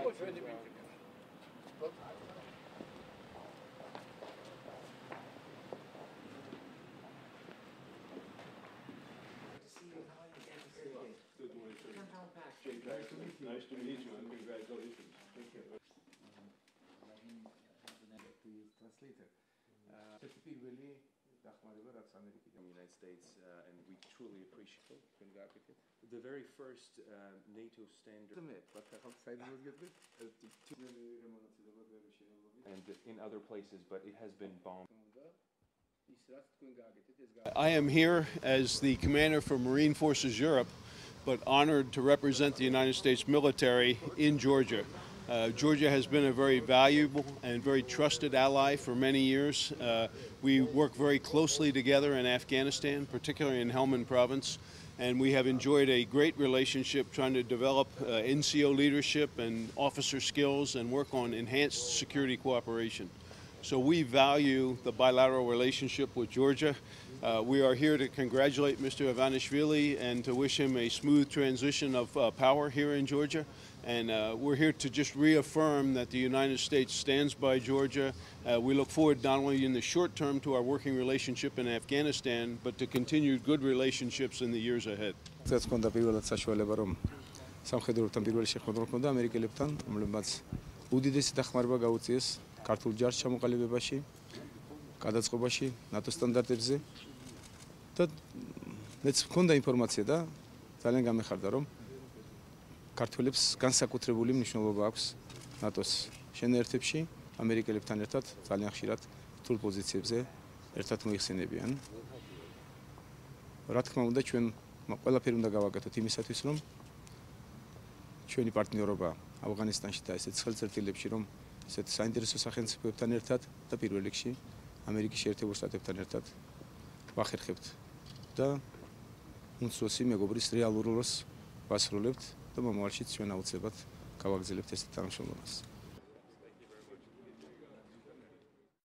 Nice to meet you and congratulations. Thank you. United States, and we truly appreciate the very first NATO standard. And in other places, but it has been bombed. I am here as the commander for Marine Forces Europe, but honored to represent the United States military in Georgia. Georgia has been a very valuable and very trusted ally for many years. We work very closely together in Afghanistan, particularly in Helmand Province, and we have enjoyed a great relationship trying to develop NCO leadership and officer skills and work on enhanced security cooperation. So we value the bilateral relationship with Georgia. We are here to congratulate Mr. Ivanishvili and to wish him a smooth transition of power here in Georgia. And we're here to just reaffirm that the United States stands by Georgia. We look forward not only in the short term to our working relationship in Afghanistan, but to continued good relationships in the years ahead. ქართულ ჯარს ჩამოყალიბებაში, გადაწყობაში, ნატო სტანდარტებზე და მეც მქონდა ინფორმაცია და ძალიან გამეხარდა რომ ქართველებს განსაკუთრებული მნიშვნელობა აქვს ნატოს შენერთებში, ამერიკელებთან ერთად ძალიან ხშირად რთულ პოზიციებზე ერთად მოიხსენებიან. რა თქმა უნდა, ჩვენ ყველაფერი უნდა გავაკეთოთ იმისათვის, რომ ჩვენი პარტნიორობა ავღანისტანში და ესეც ხელწერტილებში რომ ესეთ საინტერესო სახელმწიფოებთან ერთად და პირველ რიგში ამერიკის შეერთებულ შტატებთან ერთად ვახერხებთ და უმცროსი მეგობრის რეალურ როლს ვასრულებთ და მომავალშიც ჩვენ აუცილებლად გავაგრძელებთ ესეთ თანამშრომლობას.